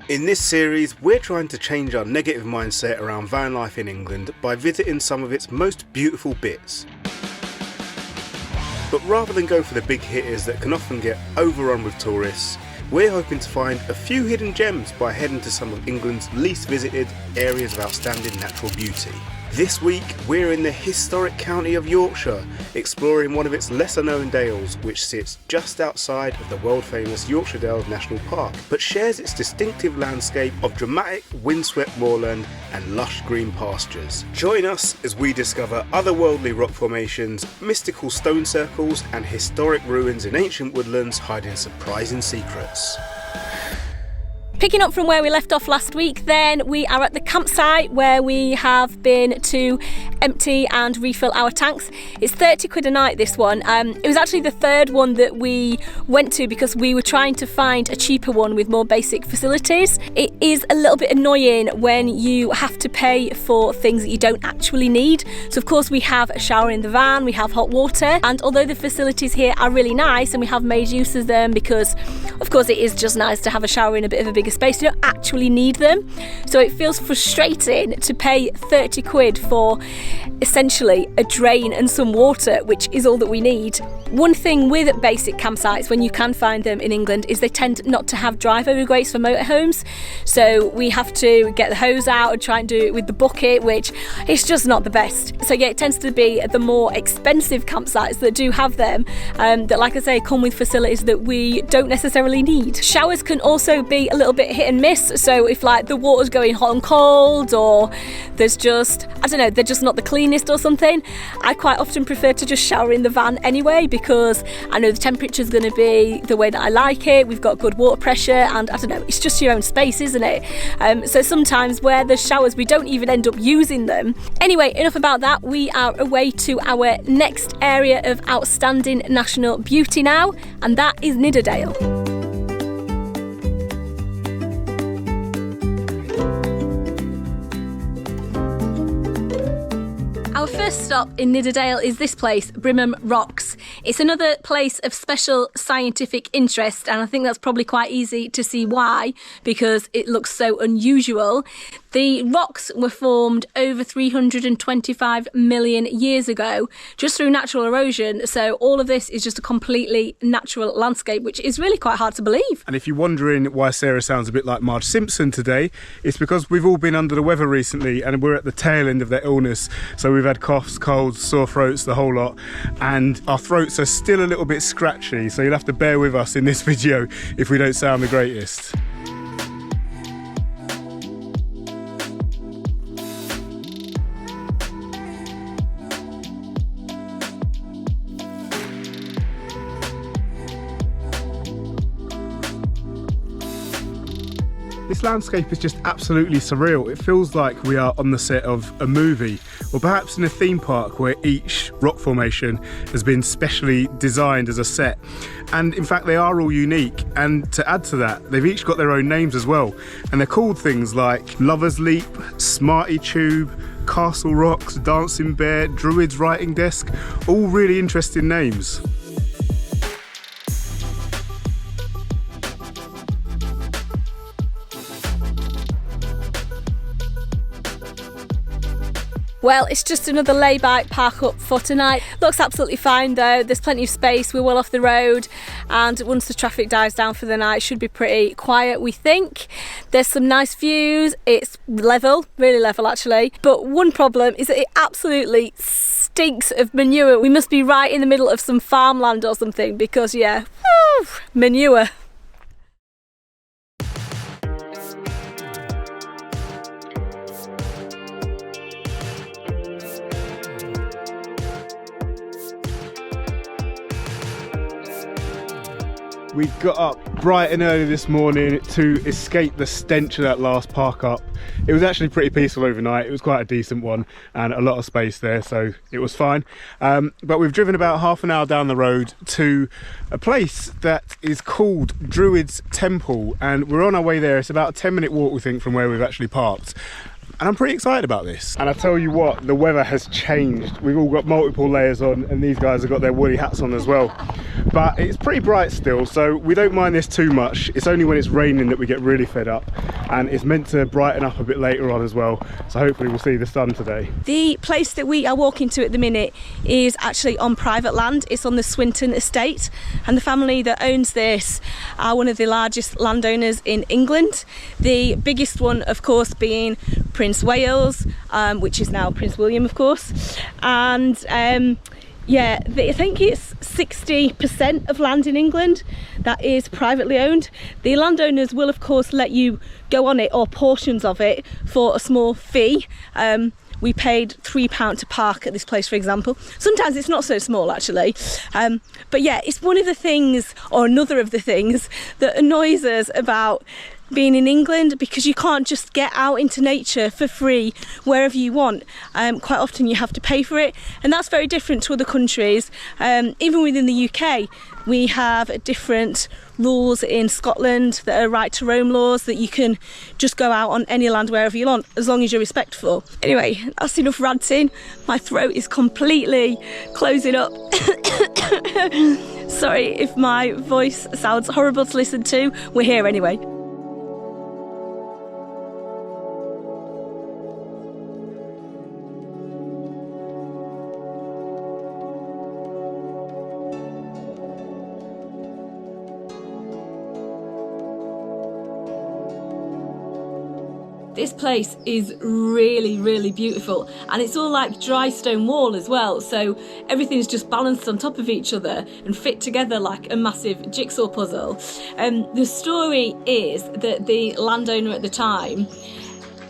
In this series, we're trying to change our negative mindset around van life in England by visiting some of its most beautiful bits. But rather than go for the big hitters that can often get overrun with tourists, we're hoping to find a few hidden gems by heading to some of England's least visited areas of outstanding natural beauty. This week, we're in the historic county of Yorkshire, exploring one of its lesser known dales, which sits just outside of the world famous Yorkshire Dales National Park, but shares its distinctive landscape of dramatic windswept moorland and lush green pastures. Join us as we discover otherworldly rock formations, mystical stone circles, and historic ruins in ancient woodlands hiding surprising secrets. Picking up from where we left off last week, then we are at the campsite where we have been to empty and refill our tanks. It's 30 quid a night, this one. It was actually the third one that we went to because we were trying to find a cheaper one with more basic facilities. It is a little bit annoying when you have to pay for things that you don't actually need. So of course we have a shower in the van, we have hot water, and although the facilities here are really nice and we have made use of them because of course it is just nice to have a shower in a bit of a bigger space, you don't actually need them. So it feels frustrating to pay 30 quid for essentially a drain and some water, which is all that we need. One thing with basic campsites, when you can find them in England, is they tend not to have drive-over grates for motorhomes. So we have to get the hose out and try and do it with the bucket, which is just not the best. So yeah, it tends to be the more expensive campsites that do have them, that, like I say, come with facilities that we don't necessarily need. Showers can also be a little bit hit and miss. So if like the water's going hot and cold, or there's just, I don't know, they're just not the cleanest or something, I quite often prefer to just shower in the van anyway, because I know the temperature's going to be the way that I like it. We've got good water pressure, and I don't know, it's just your own space, isn't it? So sometimes where there's showers, we don't even end up using them. Anyway, enough about that. We are away to our next area of outstanding national beauty now, and that is Nidderdale. Our first stop in Nidderdale is this place, Brimham Rocks. It's another place of special scientific interest, and I think that's probably quite easy to see why, because it looks so unusual. The rocks were formed over 325 million years ago, just through natural erosion. So all of this is just a completely natural landscape, which is really quite hard to believe. And if you're wondering why Sarah sounds a bit like Marge Simpson today, it's because we've all been under the weather recently and we're at the tail end of their illness. So we've had coughs, colds, sore throats, the whole lot. And our throats are still a little bit scratchy. So you'll have to bear with us in this video if we don't sound the greatest. This landscape is just absolutely surreal. It feels like we are on the set of a movie, or perhaps in a theme park where each rock formation has been specially designed as a set. And in fact, they are all unique. And to add to that, they've each got their own names as well. And they're called things like Lover's Leap, Smarty Tube, Castle Rocks, Dancing Bear, Druids Writing Desk, all really interesting names. Well, it's just another lay-by park up for tonight. Looks absolutely fine though. There's plenty of space. We're well off the road, and once the traffic dies down for the night, it should be pretty quiet, we think. There's some nice views. It's level, really level actually. But one problem is that it absolutely stinks of manure. We must be right in the middle of some farmland or something, because yeah, manure. We got up bright and early this morning to escape the stench of that last park up. It was actually pretty peaceful overnight. It was quite a decent one and a lot of space there, so it was fine. But we've driven about half an hour down the road to a place that is called Druids Temple, and we're on our way there. It's about a 10-minute walk, we think, from where we've actually parked. And I'm pretty excited about this. And I tell you what, the weather has changed. We've all got multiple layers on, and these guys have got their woolly hats on as well. But it's pretty bright still, so we don't mind this too much. It's only when it's raining that we get really fed up. And it's meant to brighten up a bit later on as well. So hopefully we'll see the sun today. The place that we are walking to at the minute is actually on private land. It's on the Swinton estate, and the family that owns this are one of the largest landowners in England. The biggest one, of course, being Prince Wales, which is now Prince William, of course. And yeah, I think it's 60% of land in England that is privately owned. The landowners will, of course, let you go on it, or portions of it, for a small fee. We paid £3 to park at this place, for example. Sometimes it's not so small, actually. But yeah, it's one of the things, or another of the things, that annoys us about being in England, because you can't just get out into nature for free wherever you want. Quite often you have to pay for it, and that's very different to other countries. Even within the UK, we have different rules in Scotland that are right to roam laws, that you can just go out on any land wherever you want, as long as you're respectful. Anyway, that's enough ranting. My throat is completely closing up. Sorry if my voice sounds horrible to listen to. We're here anyway. This place is really, really beautiful, and it's all like dry stone wall as well, so everything's just balanced on top of each other and fit together like a massive jigsaw puzzle. The story is that the landowner at the time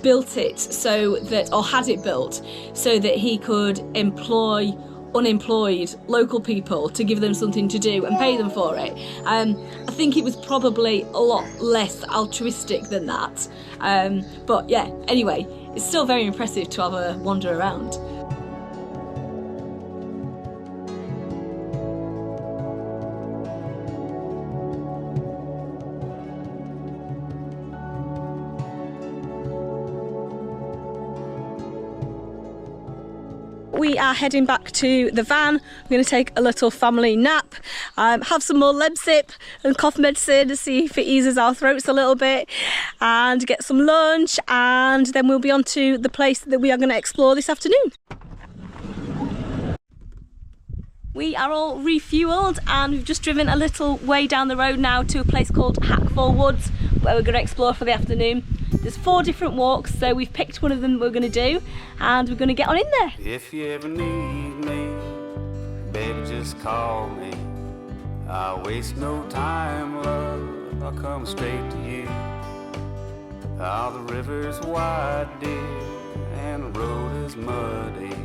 built it so that, or had it built so that he could employ unemployed local people to give them something to do and pay them for it. I think it was probably a lot less altruistic than that. But yeah, anyway, it's still very impressive to have a wander around. We are heading back to the van. We're going to take a little family nap, have some more Lebsip and cough medicine to see if it eases our throats a little bit, and get some lunch, and then we'll be on to the place that we are going to explore this afternoon. We are all refuelled, and we've just driven a little way down the road now to a place called Hackfall Woods, where we're going to explore for the afternoon. There's 4 different walks, so we've picked one of them we're going to do, and we're going to get on in there. If you ever need me, baby, just call me. I'll waste no time, love, I'll come straight to you. All the river's wide, dear, and the road is muddy.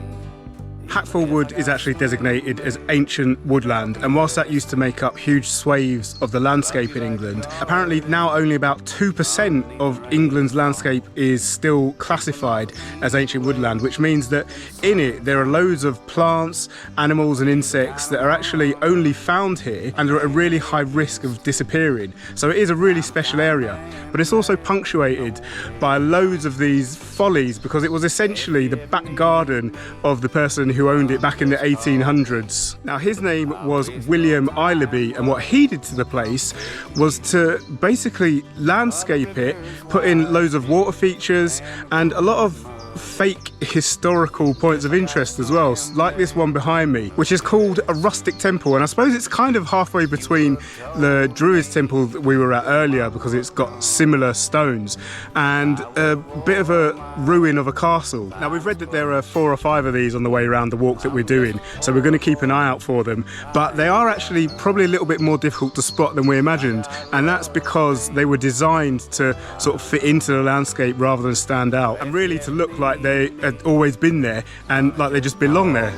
Hackfall Wood is actually designated as ancient woodland, and whilst that used to make up huge swathes of the landscape in England, apparently now only about 2% of England's landscape is still classified as ancient woodland, which means that in it there are loads of plants, animals and insects that are actually only found here and are at a really high risk of disappearing. So it is a really special area, but it's also punctuated by loads of these follies, because it was essentially the back garden of the person who owned it back in the 1800s. Now, his name was William Illaby, and what he did to the place was to basically landscape it, put in loads of water features and a lot of fake historical points of interest as well, like this one behind me, which is called a rustic temple, and I suppose it's kind of halfway between the Druids Temple that we were at earlier, because it's got similar stones, and a bit of a ruin of a castle. Now, we've read that there are 4 or 5 of these on the way around the walk that we're doing, so we're going to keep an eye out for them, but they are actually probably a little bit more difficult to spot than we imagined, and that's because they were designed to sort of fit into the landscape rather than stand out, and really to look like they had always been there and like they just belong there.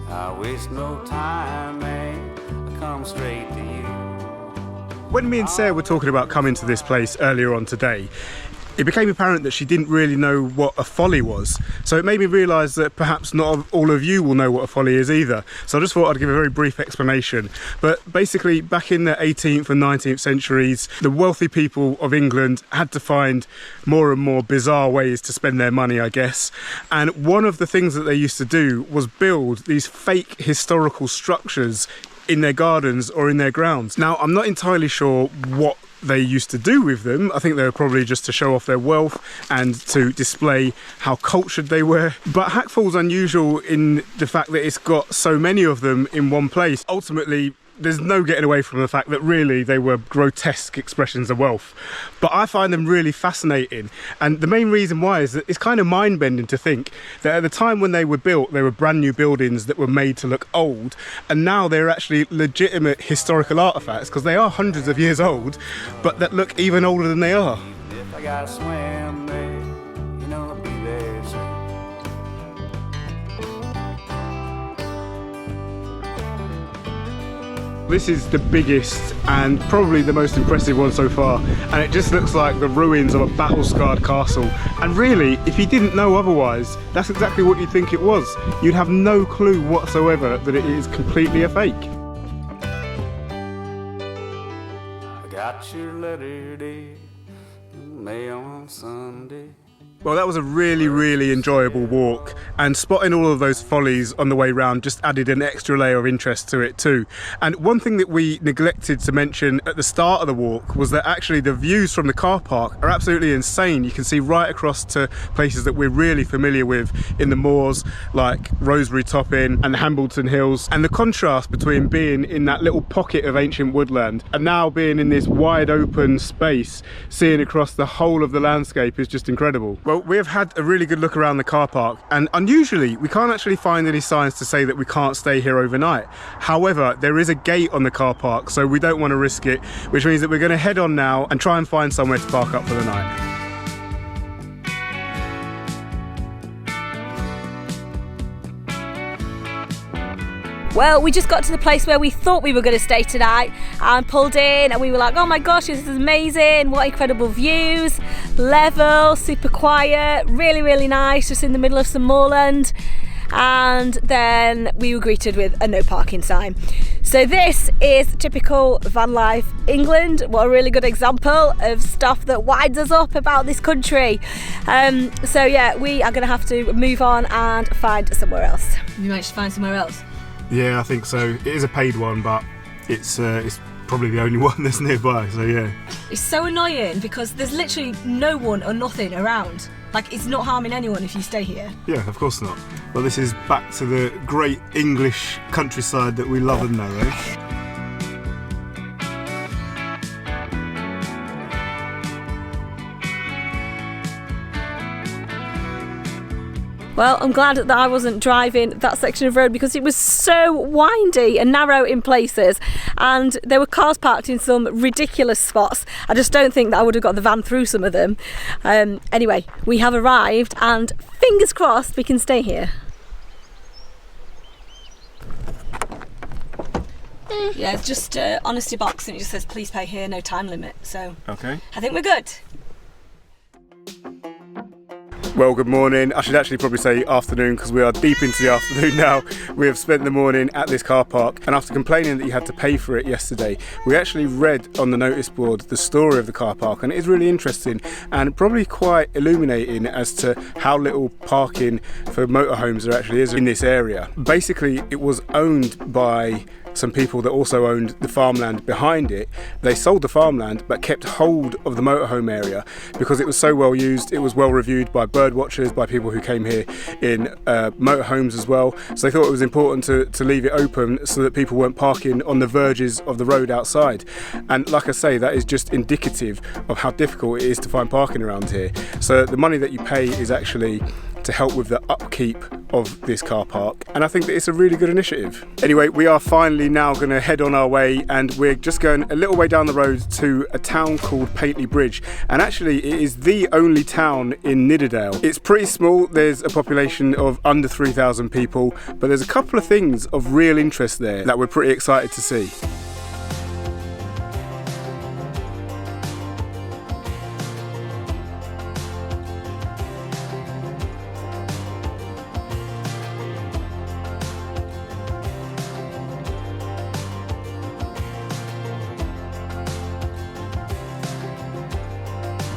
I waste no time, man, I come straight to you. When me and Sarah were talking about coming to this place earlier on today, it became apparent that she didn't really know what a folly was. So it made me realise that perhaps not all of you will know what a folly is either. So I just thought I'd give a very brief explanation. But basically, back in the 18th and 19th centuries, the wealthy people of England had to find more and more bizarre ways to spend their money, I guess. And one of the things that they used to do was build these fake historical structures in their gardens or in their grounds. Now, I'm not entirely sure what they used to do with them. I think they were probably just to show off their wealth and to display how cultured they were. But Hackfall's unusual in the fact that it's got so many of them in one place. Ultimately, there's no getting away from the fact that really they were grotesque expressions of wealth. But I find them really fascinating. And the main reason why is that it's kind of mind-bending to think that at the time when they were built, they were brand new buildings that were made to look old. And now they're actually legitimate historical artifacts, because they are hundreds of years old, but that look even older than they are. If I gotta swim there, you know I'll be there soon. This is the biggest and probably the most impressive one so far, and it just looks like the ruins of a battle-scarred castle. And really, if you didn't know otherwise, that's exactly what you'd think it was. You'd have no clue whatsoever that it is completely a fake. I got your letter, dear, mail on Sunday. Well, that was a really enjoyable walk, and spotting all of those follies on the way round just added an extra layer of interest to it too. And one thing that we neglected to mention at the start of the walk was that actually the views from the car park are absolutely insane. You can see right across to places that we're really familiar with in the moors, like Rosebery Top Inn and the Hambleton Hills. And the contrast between being in that little pocket of ancient woodland and now being in this wide open space, seeing across the whole of the landscape, is just incredible. Well, we have had a really good look around the car park, and unusually we can't actually find any signs to say that we can't stay here overnight. However, there is a gate on the car park, so we don't want to risk it, which means that we're going to head on now and try and find somewhere to park up for the night. Well, we just got to the place where we thought we were going to stay tonight and pulled in, and we were like, oh my gosh, this is amazing, what incredible views, level, super quiet, really nice, just in the middle of some moorland. And then we were greeted with a no parking sign. So this is typical van life England. What a really good example of stuff that winds us up about this country. So yeah, we are going to have to move on and find somewhere else. We managed to find somewhere else. Yeah, I think so. It is a paid one, but it's probably the only one that's nearby, so yeah. It's so annoying because there's literally no one or nothing around. Like, it's not harming anyone if you stay here. Yeah, of course not. Well, this is back to the great English countryside that we love and know, eh? Well, I'm glad that I wasn't driving that section of road because it was so windy and narrow in places, and there were cars parked in some ridiculous spots. I just don't think that I would have got the van through some of them. Anyway, we have arrived, and fingers crossed we can stay here. Yeah, it's just an honesty box, and it just says please pay here, no time limit. So okay, I think we're good. Well, good morning. I should actually probably say afternoon because we are deep into the afternoon now. We have spent the morning at this car park, and after complaining that you had to pay for it yesterday, we actually read on the notice board the story of the car park, and it is really interesting and probably quite illuminating as to how little parking for motorhomes there actually is in this area. Basically, it was owned by some people that also owned the farmland behind it. They sold the farmland but kept hold of the motorhome area because it was so well used. It was well reviewed by bird watchers, by people who came here in motorhomes as well. So they thought it was important to leave it open so that people weren't parking on the verges of the road outside. And like I say, that is just indicative of how difficult it is to find parking around here. So the money that you pay is actually to help with the upkeep of this car park, and I think that it's a really good initiative. Anyway, we are finally now going to head on our way, and we're just going a little way down the road to a town called Paisley Bridge, and actually it is the only town in Nidderdale. It's pretty small, there's a population of under 3,000 people, but there's a couple of things of real interest there that we're pretty excited to see.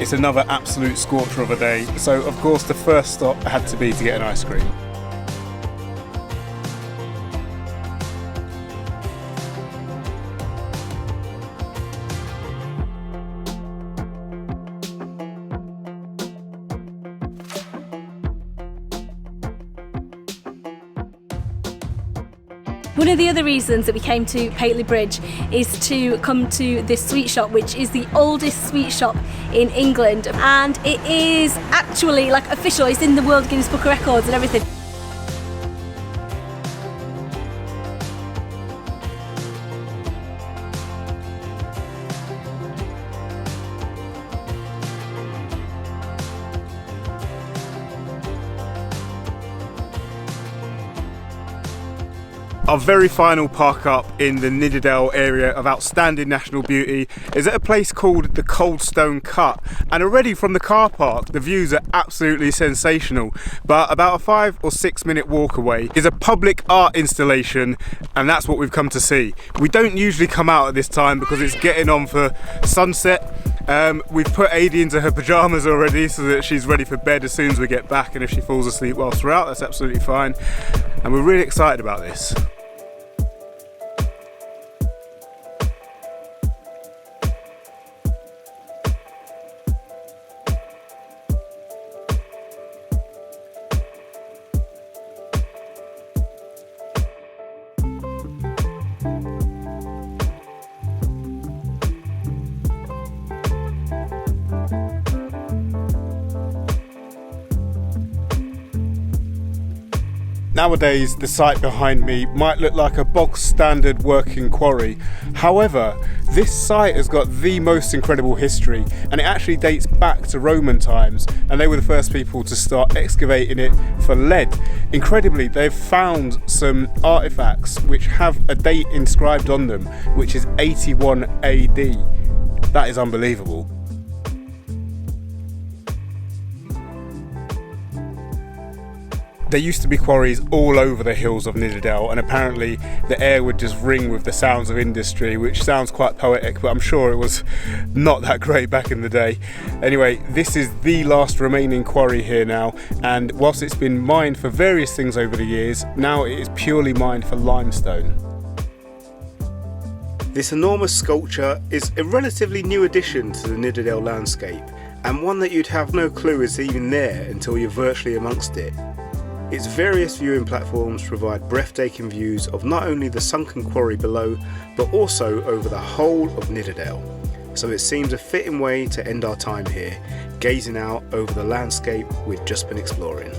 It's another absolute scorcher of a day, so of course the first stop had to be to get an ice cream. One of the other reasons that we came to Pateley Bridge is to come to this sweet shop, which is the oldest sweet shop in England, and it is actually like official, it's in the World Guinness Book of Records and everything. Our very final park up in the Nidderdale area of outstanding natural beauty is at a place called the Coldstone Cut, and already from the car park the views are absolutely sensational. But about a 5 or 6 minute walk away is a public art installation, and that's what we've come to see. We don't usually come out at this time because it's getting on for sunset. We've put Adi into her pyjamas already so that she's ready for bed as soon as we get back, and if she falls asleep whilst we're out, that's absolutely fine. And we're really excited about this. Nowadays, the site behind me might look like a bog standard working quarry. However, this site has got the most incredible history, and it actually dates back to Roman times, and they were the first people to start excavating it for lead. Incredibly, they've found some artifacts which have a date inscribed on them, which is 81 AD. That is unbelievable. There used to be quarries all over the hills of Nidderdale, and apparently the air would just ring with the sounds of industry, which sounds quite poetic, but I'm sure it was not that great back in the day. Anyway, this is the last remaining quarry here now, and whilst it's been mined for various things over the years, now it is purely mined for limestone. This enormous sculpture is a relatively new addition to the Nidderdale landscape, and one that you'd have no clue is even there until you're virtually amongst it. Its various viewing platforms provide breathtaking views of not only the sunken quarry below, but also over the whole of Nidderdale. So it seems a fitting way to end our time here, gazing out over the landscape we've just been exploring.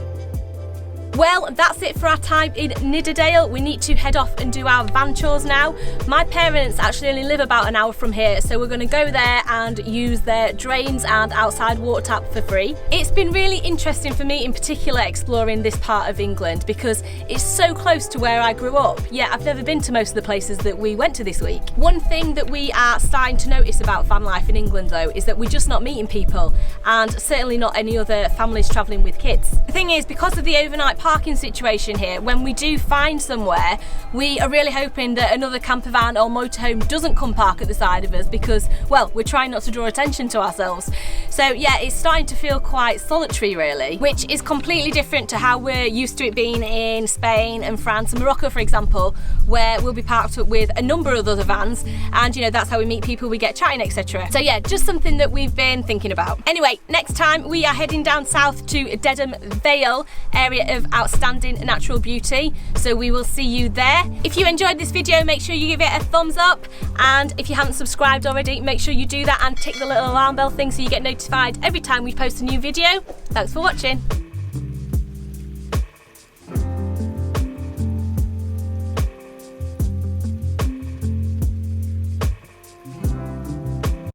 Well, that's it for our time in Nidderdale. We need to head off and do our van chores now. My parents actually only live about an hour from here, so we're going to go there and use their drains and outside water tap for free. It's been really interesting for me in particular exploring this part of England because it's so close to where I grew up, yet I've never been to most of the places that we went to this week. One thing that we are starting to notice about van life in England though is that we're just not meeting people, and certainly not any other families travelling with kids. The thing is, because of the overnight parking situation here, when we do find somewhere, we are really hoping that another campervan or motorhome doesn't come park at the side of us because, well, we're trying not to draw attention to ourselves. So yeah, it's starting to feel quite solitary really, which is completely different to how we're used to it being in Spain and France and Morocco, for example, where we'll be parked up with a number of other vans, and you know, that's how we meet people, we get chatting, etc. So yeah, just something that we've been thinking about. Anyway, next time we are heading down south to Dedham Vale, area of outstanding natural beauty, so we will see you there. If you enjoyed this video, make sure you give it a thumbs up, and if you haven't subscribed already, make sure you do that and tick the little alarm bell thing so you get notified every time we post a new video. Thanks for watching.